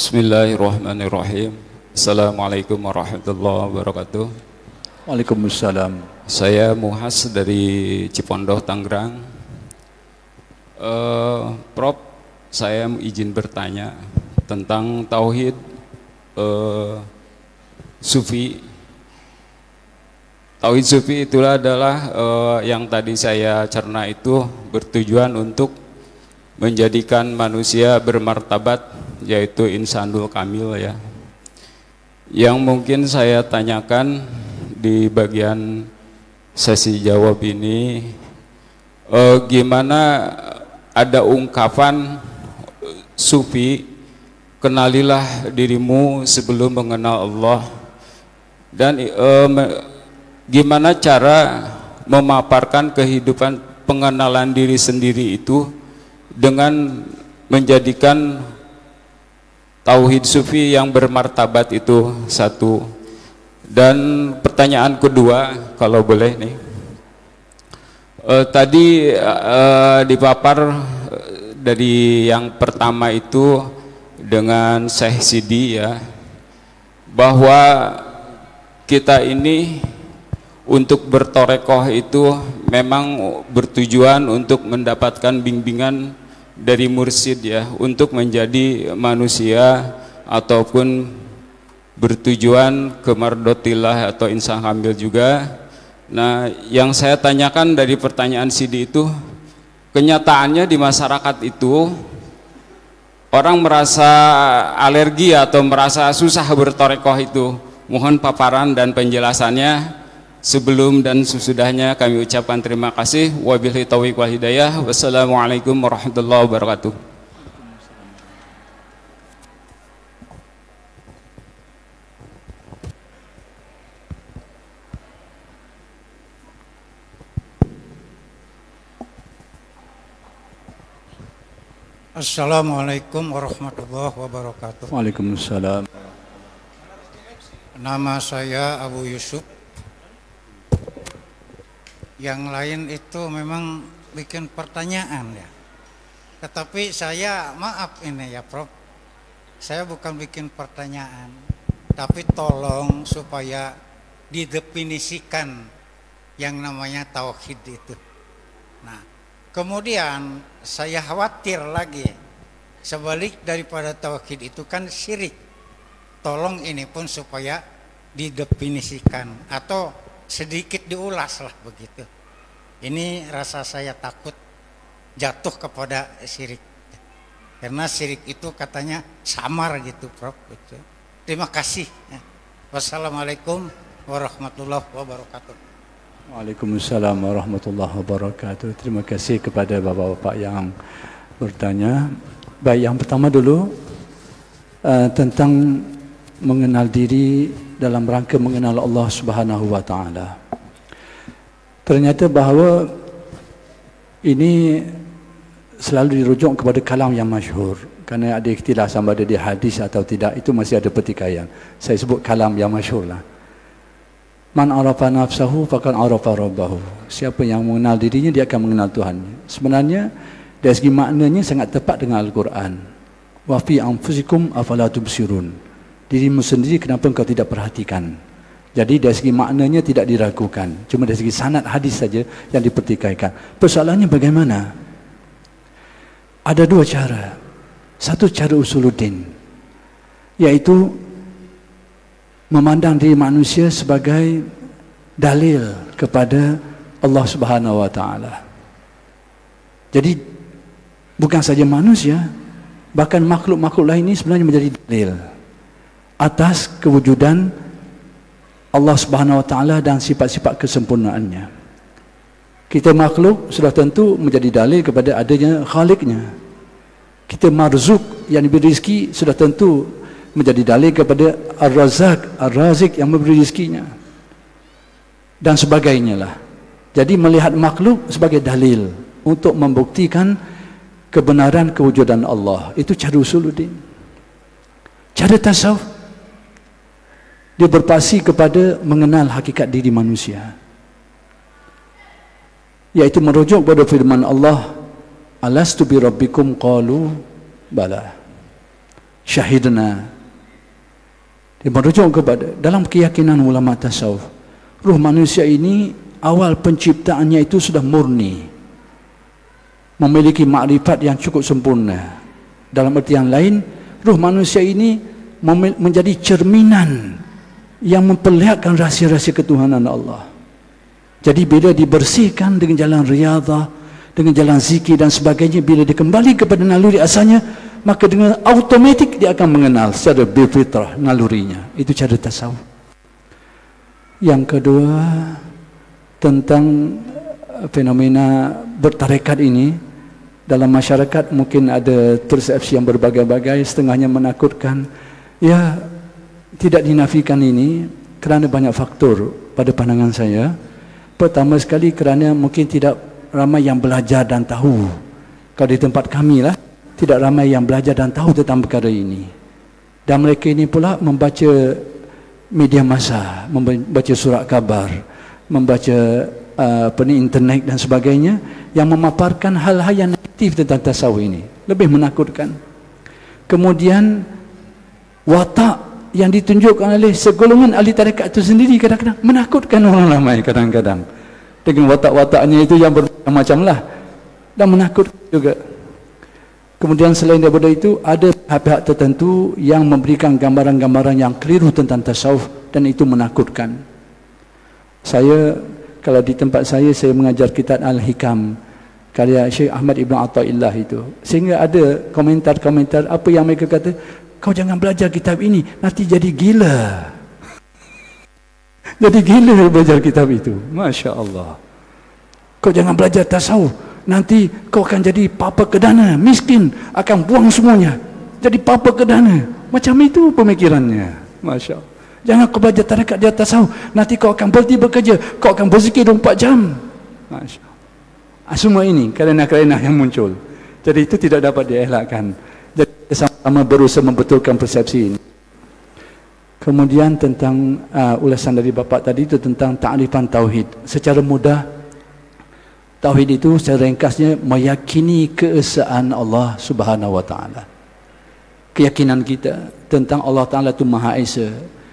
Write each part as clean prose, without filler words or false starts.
Bismillahirrahmanirrahim. Assalamualaikum warahmatullahi wabarakatuh. Waalaikumsalam. Saya Muhas dari Cipondoh, Tangerang. Prof, saya izin bertanya tentang tauhid sufi. Tauhid sufi itulah adalah yang tadi saya cerna itu bertujuan untuk menjadikan manusia bermartabat, yaitu insanul kamil ya. Yang mungkin saya tanyakan di bagian sesi jawab ini, gimana ada ungkapan sufi, kenalilah dirimu sebelum mengenal Allah, dan gimana cara memaparkan kehidupan pengenalan diri sendiri itu dengan menjadikan tauhid sufi yang bermartabat itu satu. Dan pertanyaan kedua, kalau boleh nih, tadi dipapar dari yang pertama itu dengan Syekh Sidi ya, bahwa kita ini untuk bertorekoh itu memang bertujuan untuk mendapatkan bimbingan dari mursyid ya, untuk menjadi manusia ataupun bertujuan ke mardotillah atau insan kamil juga. Nah, yang saya tanyakan dari pertanyaan Sidi itu, kenyataannya di masyarakat itu orang merasa alergi atau merasa susah bertorekoh itu. Mohon paparan dan penjelasannya. Sebelum dan sesudahnya kami ucapkan terima kasih. Wabillahi taufiq wal hidayah. Wassalamualaikum warahmatullahi wabarakatuh. Assalamualaikum warahmatullahi wabarakatuh. Waalaikumsalam. Nama saya Abu Yusuf. Yang lain itu memang bikin pertanyaan ya. Tetapi saya maaf ini ya Prof, saya bukan bikin pertanyaan, tapi tolong supaya didefinisikan yang namanya tauhid itu. Nah, kemudian saya khawatir lagi, sebalik daripada tauhid itu kan syirik. Tolong ini pun supaya didefinisikan atau sedikit diulas lah begitu. Ini rasa saya takut jatuh kepada syirik, karena syirik itu katanya samar gitu Prof. Gitu. Terima kasih. Wassalamualaikum warahmatullahi wabarakatuh. Waalaikumsalam warahmatullahi wabarakatuh. Terima kasih kepada bapak-bapak yang bertanya. Baik, yang pertama dulu tentang mengenal diri dalam rangka mengenal Allah Subhanahu wa taala. Ternyata bahawa ini selalu dirujuk kepada kalam yang masyhur, kerana ada ikhtilaf sama ada di hadis atau tidak, itu masih ada pertikaian. Saya sebut kalam yang masyhur lah. Man arafa nafsahu faqad arafa rabbahu. Siapa yang mengenal dirinya, dia akan mengenal Tuhannya. Sebenarnya dari segi maknanya sangat tepat dengan Al-Quran. Wa fi anfusikum afala tubsirun. Dirimu sendiri kenapa engkau tidak perhatikan? Jadi dari segi maknanya tidak diragukan. Cuma dari segi sanad hadis saja yang dipertikaikan. Persoalannya bagaimana? Ada dua cara. Satu cara usuluddin, yaitu memandang diri manusia sebagai dalil kepada Allah Subhanahu wa taala. Jadi bukan saja manusia, bahkan makhluk-makhluk lain ini sebenarnya menjadi dalil atas kewujudan Allah Subhanahu wa taala dan sifat-sifat kesempurnaannya. Kita makhluk sudah tentu menjadi dalil kepada adanya Khaliknya. Kita marzuk yang diberi rezeki sudah tentu menjadi dalil kepada Ar-Razzaq, Ar-Razik yang memberi rezekinya, dan sebagainya lah. Jadi melihat makhluk sebagai dalil untuk membuktikan kebenaran kewujudan Allah, itu cara usuluddin. Cara tasawuf, dia berpasi kepada mengenal hakikat diri manusia, yaitu merujuk pada firman Allah, alastu bi rabbikum qalu bala. syahidna. Dia merujuk kepada dalam keyakinan ulama tasawuf, ruh manusia ini awal penciptaannya itu sudah murni, memiliki makrifat yang cukup sempurna. Dalam arti yang lain, ruh manusia ini menjadi cerminan yang memperlihatkan rahsia-rahsia ketuhanan Allah. Jadi bila dibersihkan dengan jalan riyadhah, dengan jalan zikir dan sebagainya, bila dia kembali kepada naluri asalnya, maka dengan automatik dia akan mengenal secara berfitrah nalurinya. Itu cara tasawuf. Yang kedua, tentang fenomena bertarekat ini dalam masyarakat mungkin ada persepsi yang berbagai-bagai, setengahnya menakutkan. Ya, tidak dinafikan ini kerana banyak faktor pada pandangan saya. Pertama sekali kerana mungkin tidak ramai yang belajar dan tahu. Kalau di tempat kami lah, tidak ramai yang belajar dan tahu tentang perkara ini. Dan mereka ini pula membaca media massa, membaca surat kabar, membaca internet dan sebagainya, yang memaparkan hal-hal yang negatif tentang tasawuf ini, lebih menakutkan. Kemudian watak yang ditunjukkan oleh segolongan ahli tarekat itu sendiri kadang-kadang menakutkan orang ramai, kadang-kadang dengan watak-wataknya itu yang bermacam-macam lah, dan menakutkan juga. Kemudian selain daripada itu, ada pihak-pihak tertentu yang memberikan gambaran-gambaran yang keliru tentang tasawuf, dan itu menakutkan. Saya, kalau di tempat saya mengajar kitab Al-Hikam karya Syekh Ahmad Ibn Atta'illah itu, sehingga ada komentar-komentar apa yang mereka kata, kau jangan belajar kitab ini, nanti jadi gila. Jadi gila belajar kitab itu. Masya Allah. Kau jangan belajar tasawuf, nanti kau akan jadi papa kedana, miskin, akan buang semuanya, jadi papa kedana. Macam itu pemikirannya. Masya Allah. Jangan kau belajar tarekat di atas tasawuf, nanti kau akan berhenti bekerja, kau akan berzikir 24 jam. Masya Allah. Semua ini kerana-kerana yang muncul. Jadi itu tidak dapat dielakkan. Jadi sama-sama berusaha membetulkan persepsi ini. Kemudian tentang ulasan dari Bapak tadi itu tentang ta'rifan tauhid. Secara mudah, tauhid itu secara ringkasnya meyakini keesaan Allah Subhanahu wa taala. Keyakinan kita tentang Allah Taala itu Maha Esa.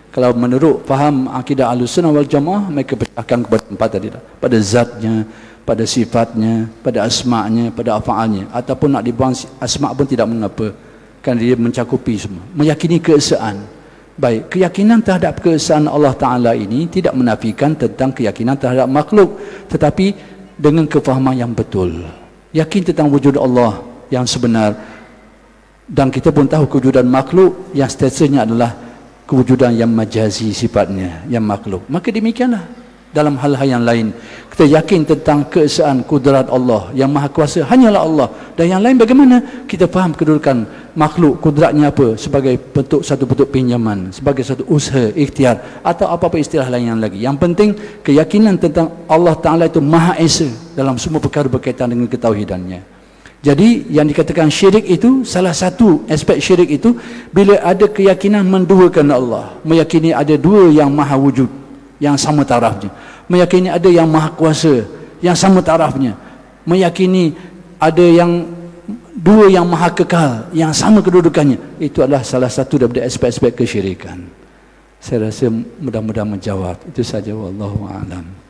Kalau menurut faham akidah Ahlussunnah wal Jamaah, mereka pecahkan kepada empat tadi, pada zatnya, pada sifatnya, pada asma'nya, pada af'alnya, ataupun nak dibuang asma' pun tidak mengapa, kan dia mencakupi semua. Meyakini keesaan. Baik, keyakinan terhadap keesaan Allah Ta'ala ini tidak menafikan tentang keyakinan terhadap makhluk, tetapi dengan kefahaman yang betul. Yakin tentang wujud Allah yang sebenar, dan kita pun tahu kewujudan makhluk yang statusnya adalah kewujudan yang majazi sifatnya, yang makhluk. Maka demikianlah dalam hal-hal yang lain, kita yakin tentang keesaan kudrat Allah yang maha kuasa hanyalah Allah, dan yang lain bagaimana kita faham kedudukan makhluk, kudratnya apa, sebagai bentuk satu bentuk pinjaman, sebagai satu usaha, ikhtiar, atau apa-apa istilah lain yang lagi. Yang penting keyakinan tentang Allah Ta'ala itu Maha Esa dalam semua perkara berkaitan dengan ketauhidannya. Jadi yang dikatakan syirik itu, salah satu aspek syirik itu bila ada keyakinan menduakan Allah, meyakini ada dua yang maha wujud, yang sama tarafnya, meyakini ada yang maha kuasa, yang sama tarafnya, meyakini ada yang dua yang maha kekal, yang sama kedudukannya. Itu adalah salah satu daripada aspek-aspek kesyirikan. Saya rasa mudah-mudahan menjawab. Itu saja, wallahu a'lam.